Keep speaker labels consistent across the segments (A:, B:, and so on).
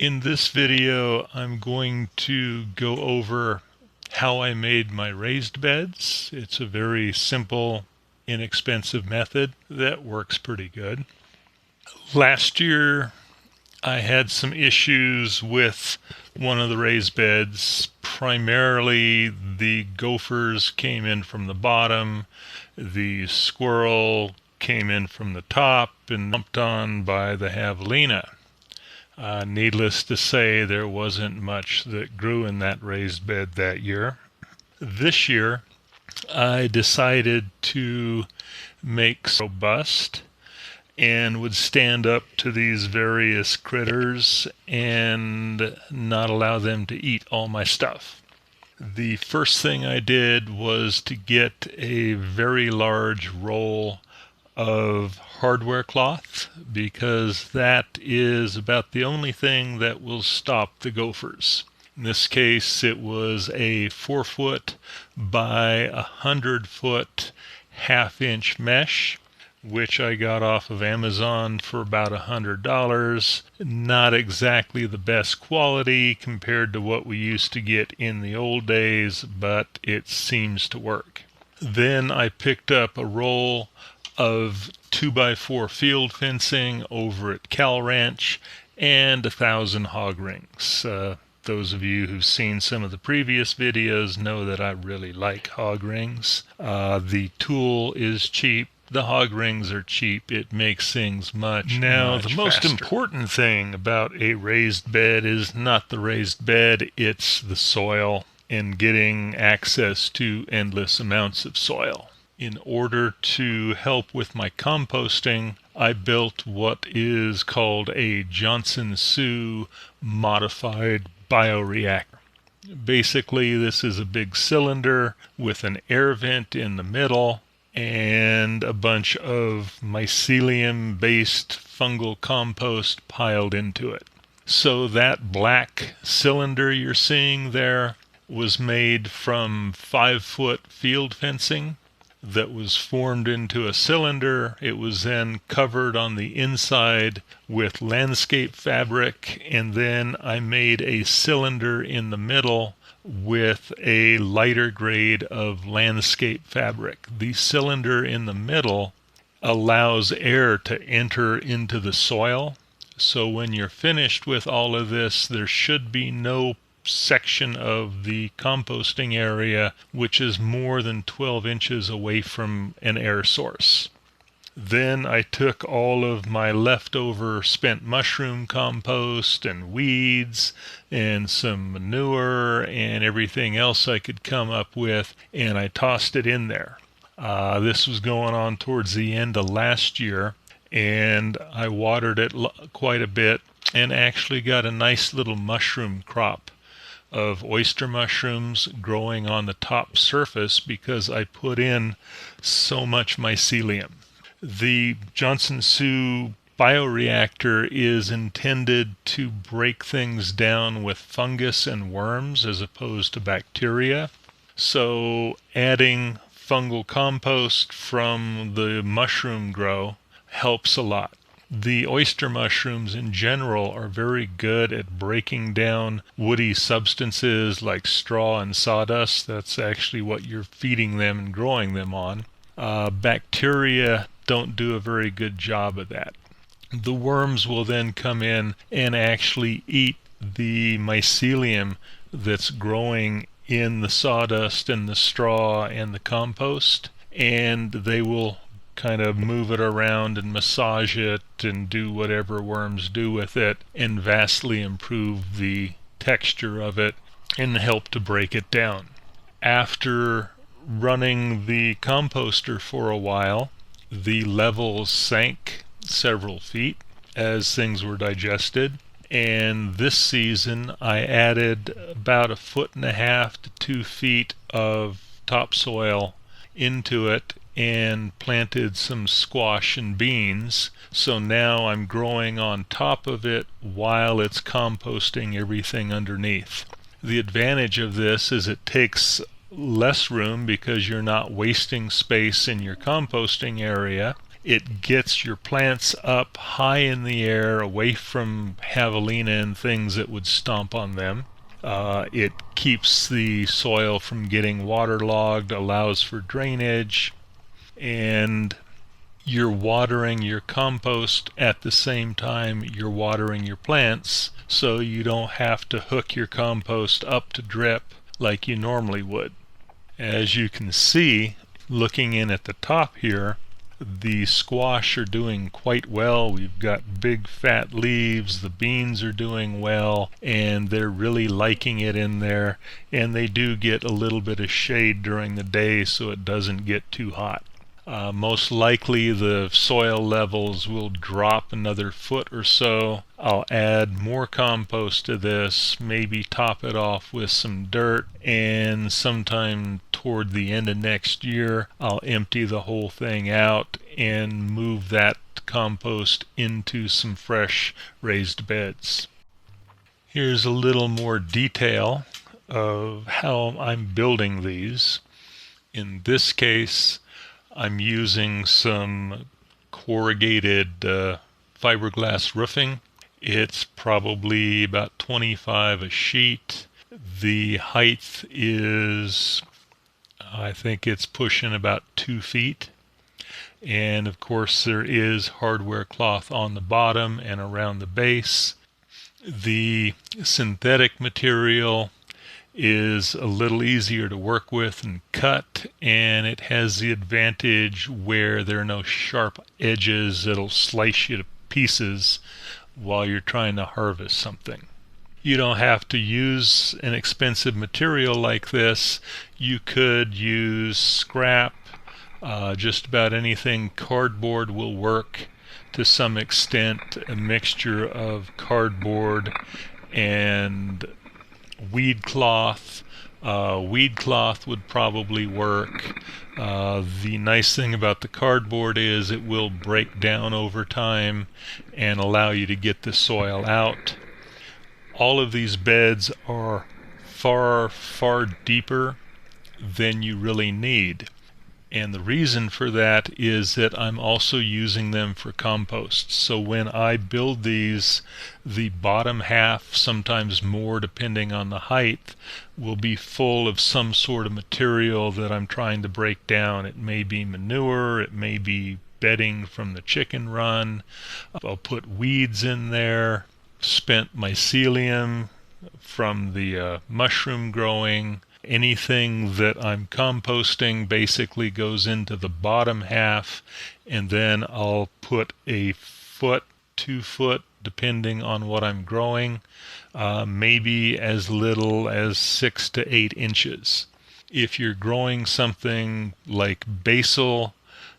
A: In this video, I'm going to go over how I made my raised beds. It's a very simple, inexpensive method that works pretty good. Last year, I had some issues with one of the raised beds. Primarily, the gophers came in from the bottom, the squirrel came in from the top and dumped on by the javelina. Needless to say, there wasn't much that grew in that raised bed that year. This year, I decided to make robust and would stand up to these various critters and not allow them to eat all my stuff. The first thing I did was to get a very large roll of hardware cloth, because that is about the only thing that will stop the gophers. In this case, it was a 4-foot by 100-foot half-inch mesh, which I got off of Amazon for about $100. Not exactly the best quality compared to what we used to get in the old days, but it seems to work. Then I picked up a roll of 2x4 field fencing over at Cal Ranch and 1,000 hog rings. Those of you who've seen some of the previous videos know that I really like hog rings. The tool is cheap. The hog rings are cheap. It makes things much faster. Most important thing about a raised bed is not the raised bed, it's the soil and getting access to endless amounts of soil. In order to help with my composting, I built what is called a Johnson-Su modified bioreactor. Basically, this is a big cylinder with an air vent in the middle and a bunch of mycelium-based fungal compost piled into it. So that black cylinder you're seeing there was made from 5-foot field fencing that was formed into a cylinder. It was then covered on the inside with landscape fabric, and then I made a cylinder in the middle with a lighter grade of landscape fabric. The cylinder in the middle allows air to enter into the soil. So when you're finished with all of this, there should be no section of the composting area which is more than 12 inches away from an air source. Then I took all of my leftover spent mushroom compost and weeds and some manure and everything else I could come up with, and I tossed it in there. This was going on towards the end of last year, and I watered it quite a bit and actually got a nice little mushroom crop of oyster mushrooms growing on the top surface because I put in so much mycelium. The Johnson-Su bioreactor is intended to break things down with fungus and worms as opposed to bacteria. So adding fungal compost from the mushroom grow helps a lot. The oyster mushrooms in general are very good at breaking down woody substances like straw and sawdust. That's actually what you're feeding them and growing them on. Bacteria don't do a very good job of that. The worms will then come in and actually eat the mycelium that's growing in the sawdust and the straw and the compost, and they will kind of move it around and massage it and do whatever worms do with it and vastly improve the texture of it and help to break it down. After running the composter for a while, the levels sank several feet as things were digested, and this season I added about 1.5 to 2 feet of topsoil into it and planted some squash and beans. So now I'm growing on top of it while it's composting everything underneath. The advantage of this is it takes less room because you're not wasting space in your composting area, It gets your plants up high in the air, away from javelina and things that would stomp on them. It keeps the soil from getting waterlogged, allows for drainage, and you're watering your compost at the same time you're watering your plants, so you don't have to hook your compost up to drip like you normally would. As you can see, looking in at the top here, the squash are doing quite well. We've got big fat leaves, the beans are doing well, and they're really liking it in there, and they do get a little bit of shade during the day so it doesn't get too hot. Most likely the soil levels will drop another foot or so. I'll add more compost to this, maybe top it off with some dirt, and sometime toward the end of next year I'll empty the whole thing out and move that compost into some fresh raised beds. Here's a little more detail of how I'm building these. In this case, I'm using some corrugated fiberglass roofing. It's probably about 25 a sheet. The height is, I think it's pushing about 2 feet. And of course there is hardware cloth on the bottom and around the base. The synthetic material is a little easier to work with and cut, and it has the advantage where there are no sharp edges that'll slice you to pieces while you're trying to harvest something. You don't have to use an expensive material like this. You could use scrap, just about anything. Cardboard will work to some extent, a mixture of cardboard and weed cloth. Weed cloth would probably work. The nice thing about the cardboard is it will break down over time and allow you to get the soil out. All of these beds are far, far deeper than you really need. And the reason for that is that I'm also using them for compost. So when I build these, the bottom half, sometimes more depending on the height, will be full of some sort of material that I'm trying to break down. It may be manure, it may be bedding from the chicken run. I'll put weeds in there, spent mycelium from the mushroom growing. Anything that I'm composting basically goes into the bottom half, and then I'll put a foot, 2 foot, depending on what I'm growing, maybe as little as 6 to 8 inches. If you're growing something like basil,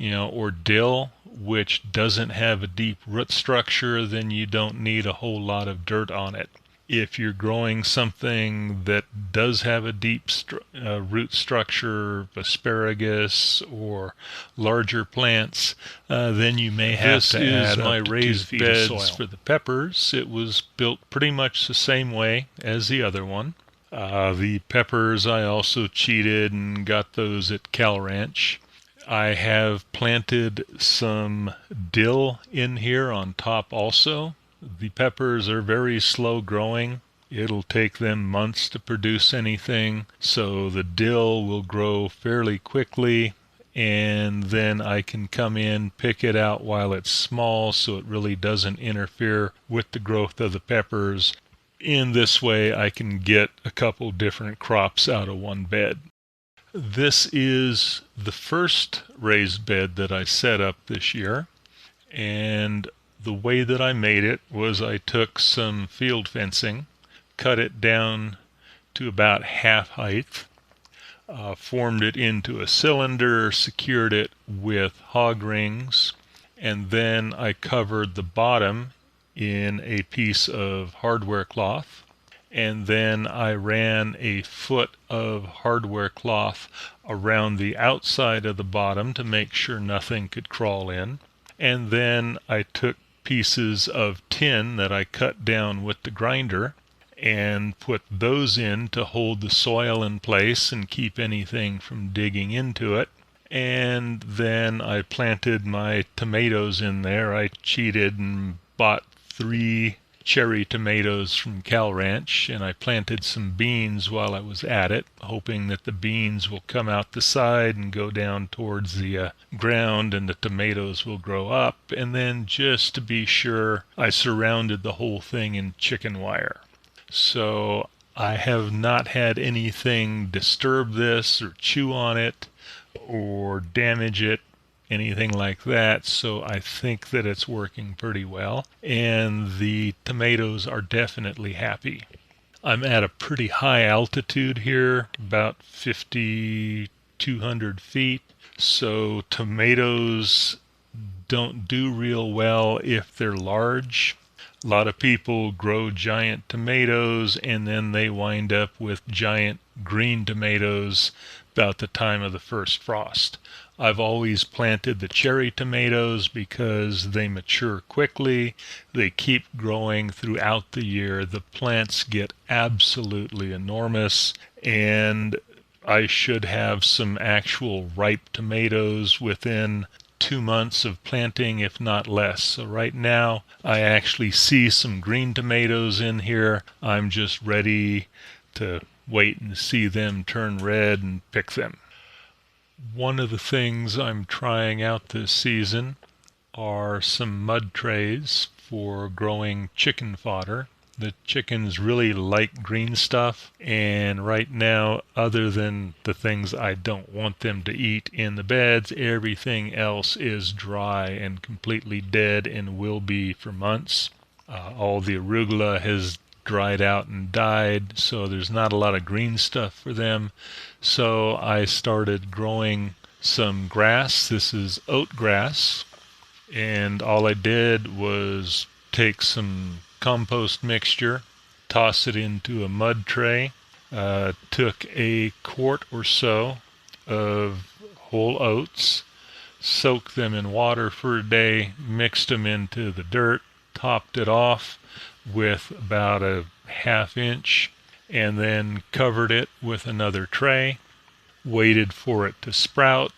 A: or dill, which doesn't have a deep root structure, then you don't need a whole lot of dirt on it. If you're growing something that does have a deep root structure, asparagus or larger plants, then you may have to add my raised beds for the peppers. It was built pretty much the same way as the other one. The peppers I also cheated and got those at Cal Ranch. I have planted some dill in here on top also. The peppers are very slow growing. It'll take them months to produce anything, so the dill will grow fairly quickly, and then I can come in, pick it out while it's small so it really doesn't interfere with the growth of the peppers. In this way I can get a couple different crops out of one bed. This is the first raised bed that I set up this year, and the way that I made it was I took some field fencing, cut it down to about half height, formed it into a cylinder, secured it with hog rings, and then I covered the bottom in a piece of hardware cloth, and then I ran a foot of hardware cloth around the outside of the bottom to make sure nothing could crawl in, and then I took pieces of tin that I cut down with the grinder and put those in to hold the soil in place and keep anything from digging into it. And then I planted my tomatoes in there. I cheated and bought 3 cherry tomatoes from Cal Ranch, and I planted some beans while I was at it, hoping that the beans will come out the side and go down towards the ground and the tomatoes will grow up. And then just to be sure, I surrounded the whole thing in chicken wire. So I have not had anything disturb this or chew on it or damage it, anything like that. So I think that it's working pretty well. And the tomatoes are definitely happy. I'm at a pretty high altitude here, about 5,200 feet. So tomatoes don't do real well if they're large. A lot of people grow giant tomatoes and then they wind up with giant green tomatoes about the time of the first frost. I've always planted the cherry tomatoes because they mature quickly. They keep growing throughout the year. The plants get absolutely enormous, and I should have some actual ripe tomatoes within 2 months of planting, if not less. So right now I actually see some green tomatoes in here. I'm just ready to wait and see them turn red and pick them. One of the things I'm trying out this season are some mud trays for growing chicken fodder. The chickens really like green stuff, and right now, other than the things I don't want them to eat in the beds, everything else is dry and completely dead and will be for months. All the arugula has dried out and died, so there's not a lot of green stuff for them. So I started growing some grass. This is oat grass, and all I did was take some compost mixture, toss it into a mud tray, took a quart or so of whole oats, soaked them in water for a day, mixed them into the dirt, topped it off with about a ½ inch, and then covered it with another tray, waited for it to sprout,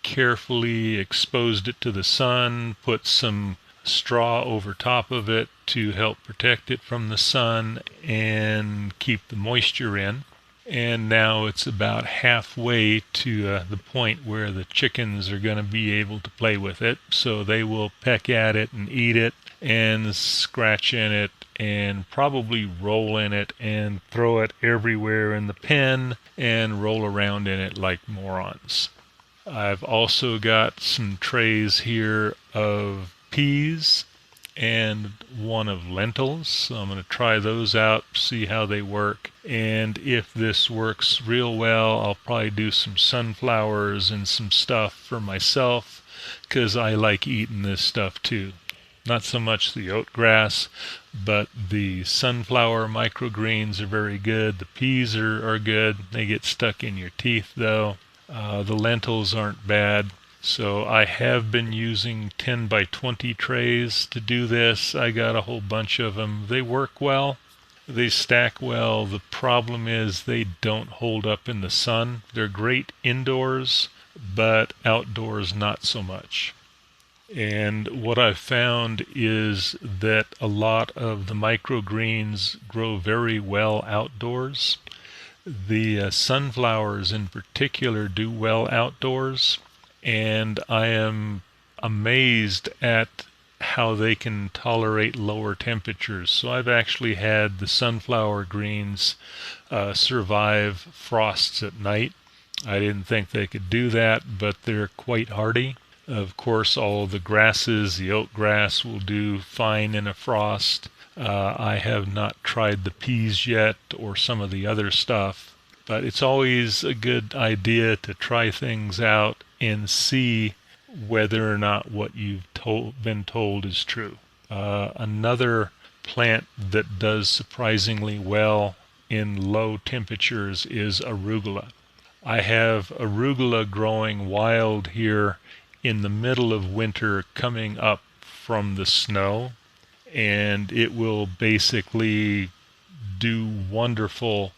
A: carefully exposed it to the sun, put some straw over top of it to help protect it from the sun and keep the moisture in. And now it's about halfway to the point where the chickens are going to be able to play with it. So they will peck at it and eat it and scratch in it and probably roll in it and throw it everywhere in the pen and roll around in it like morons. I've also got some trays here of peas and one of lentils, so I'm going to try those out, see how they work, and if this works real well, I'll probably do some sunflowers and some stuff for myself, because I like eating this stuff too. Not so much the oat grass, but the sunflower microgreens are very good. The peas are good. They get stuck in your teeth though. The lentils aren't bad. So I have been using 10 by 20 trays to do this. I got a whole bunch of them. They work well. They stack well. The problem is they don't hold up in the sun. They're great indoors, but outdoors not so much. And what I've found is that a lot of the microgreens grow very well outdoors. The sunflowers in particular do well outdoors. And I am amazed at how they can tolerate lower temperatures. So I've actually had the sunflower greens survive frosts at night. I didn't think they could do that, but they're quite hardy. Of course, all the grasses, the oat grass will do fine in a frost. I have not tried the peas yet or some of the other stuff, but it's always a good idea to try things out and see whether or not what you've been told is true. Another plant that does surprisingly well in low temperatures is arugula. I have arugula growing wild here in the middle of winter coming up from the snow, and it will basically do wonderful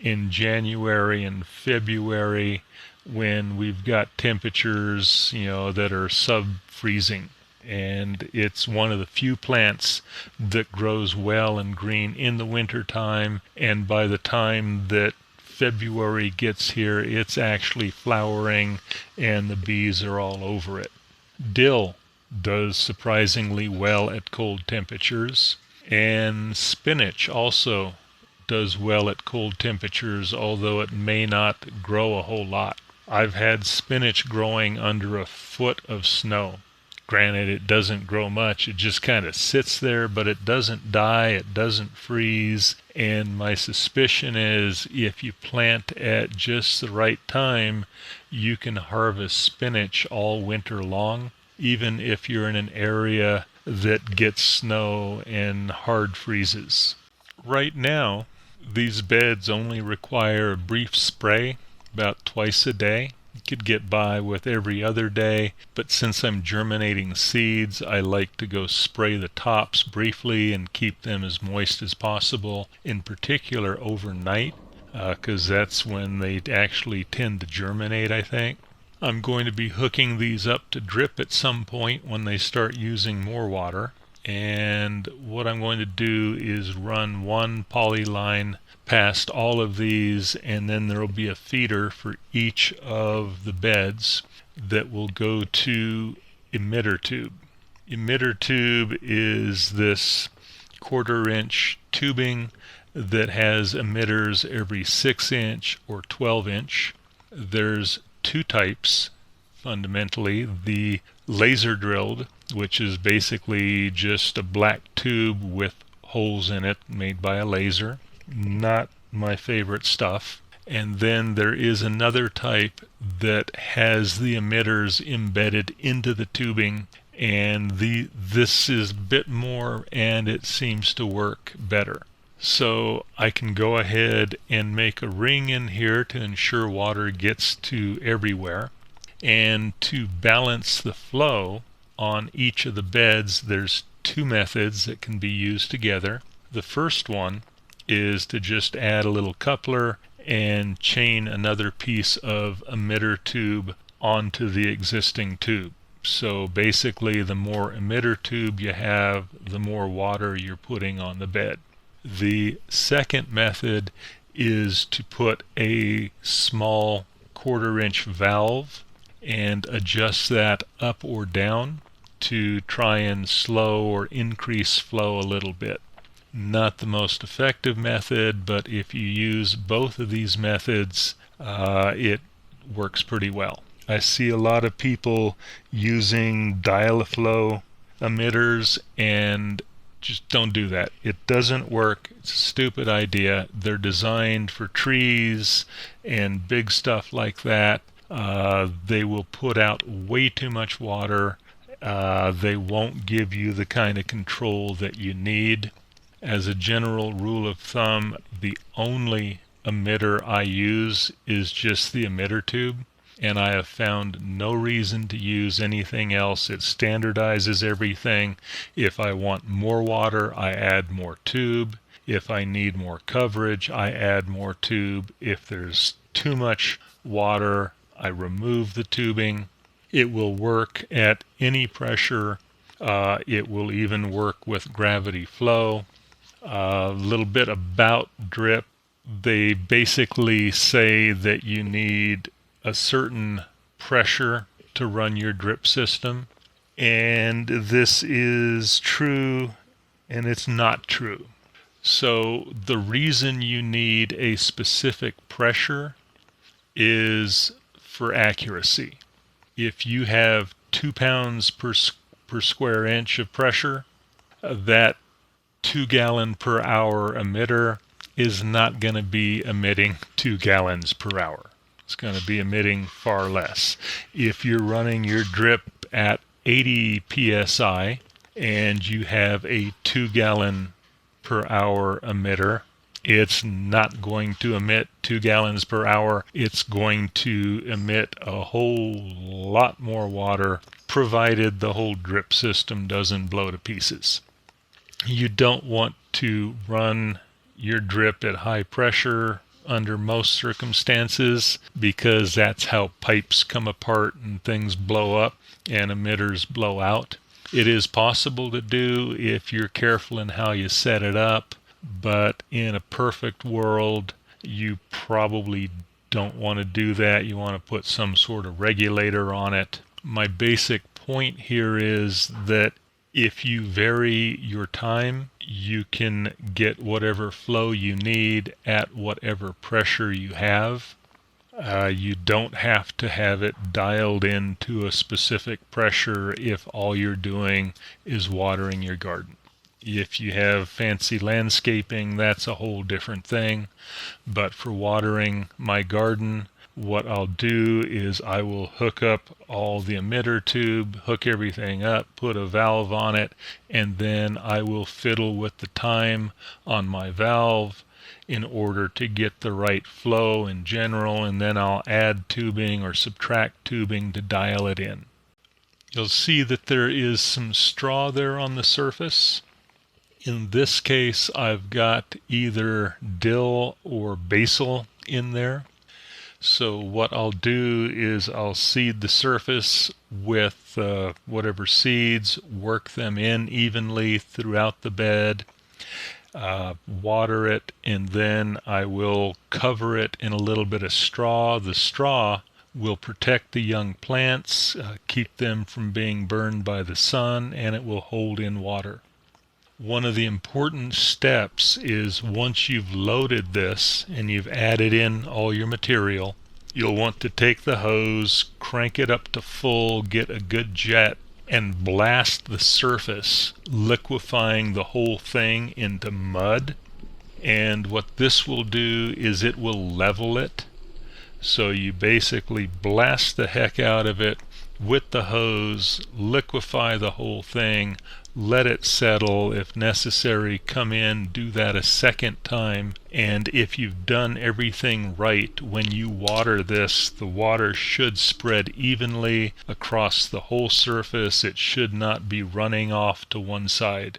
A: in January and February when we've got temperatures, that are sub-freezing. And it's one of the few plants that grows well and green in the winter time, and by the time that February gets here, it's actually flowering and the bees are all over it. Dill does surprisingly well at cold temperatures, and spinach also does well at cold temperatures, although it may not grow a whole lot. I've had spinach growing under a foot of snow. Granted, it doesn't grow much. It just kind of sits there, but it doesn't die. It doesn't freeze. And my suspicion is if you plant at just the right time, you can harvest spinach all winter long, even if you're in an area that gets snow and hard freezes. Right now, these beds only require a brief spray about twice a day. You could get by with every other day, but since I'm germinating seeds, I like to go spray the tops briefly and keep them as moist as possible, in particular overnight, because that's when they actually tend to germinate, I think. I'm going to be hooking these up to drip at some point when they start using more water. And what I'm going to do is run one poly line past all of these, and then there will be a feeder for each of the beds that will go to emitter tube. Emitter tube is this 1/4 inch tubing that has emitters every 6-inch or 12-inch. There's two types fundamentally: the laser drilled, which is basically just a black tube with holes in it made by a laser. Not my favorite stuff. And then there is another type that has the emitters embedded into the tubing, and this is a bit more, and it seems to work better. So I can go ahead and make a ring in here to ensure water gets to everywhere. And to balance the flow on each of the beds, there's two methods that can be used together. The first one is to just add a little coupler and chain another piece of emitter tube onto the existing tube. So basically, the more emitter tube you have, the more water you're putting on the bed. The second method is to put a small 1/4 inch valve and adjust that up or down to try and slow or increase flow a little bit. Not the most effective method, but if you use both of these methods, it works pretty well. I see a lot of people using dial-a-flow emitters, and just don't do that. It doesn't work. It's a stupid idea. They're designed for trees and big stuff like that. They will put out way too much water. They won't give you the kind of control that you need. As a general rule of thumb, the only emitter I use is just the emitter tube, and I have found no reason to use anything else. It standardizes everything. If I want more water, I add more tube. If I need more coverage, I add more tube. If there's too much water, I remove the tubing. It will work at any pressure. It will even work with gravity flow. A little bit about drip. They basically say that you need a certain pressure to run your drip system, and this is true and it's not true. So the reason you need a specific pressure is for accuracy. If you have 2 pounds per square inch of pressure, that 2 gallon per hour emitter is not going to be emitting 2 gallons per hour. It's going to be emitting far less. If you're running your drip at 80 psi and you have a 2 gallon per hour emitter, it's not going to emit 2 gallons per hour. It's going to emit a whole lot more water, provided the whole drip system doesn't blow to pieces. You don't want to run your drip at high pressure under most circumstances because that's how pipes come apart and things blow up and emitters blow out. It is possible to do if you're careful in how you set it up, but in a perfect world, you probably don't want to do that. You want to put some sort of regulator on it. My basic point here is that if you vary your time, you can get whatever flow you need at whatever pressure you have. You don't have to have it dialed into a specific pressure if all you're doing is watering your garden. If you have fancy landscaping, that's a whole different thing. But for watering my garden, what I'll do is I will hook up all the emitter tube, hook everything up, put a valve on it, and then I will fiddle with the time on my valve in order to get the right flow in general, and then I'll add tubing or subtract tubing to dial it in. You'll see that there is some straw there on the surface. In this case, I've got either dill or basil in there. So what I'll do is I'll seed the surface with whatever seeds, work them in evenly throughout the bed, water it, and then I will cover it in a little bit of straw. The straw will protect the young plants, keep them from being burned by the sun, and it will hold in water. One of the important steps is once you've loaded this and you've added in all your material, you'll want to take the hose, crank it up to full, get a good jet, and blast the surface, liquefying the whole thing into mud. And what this will do is it will level it. So you basically blast the heck out of it with the hose, liquefy the whole thing, let it settle. If necessary, come in, do that a second time, and if you've done everything right, when you water this, the water should spread evenly across the whole surface. It should not be running off to one side.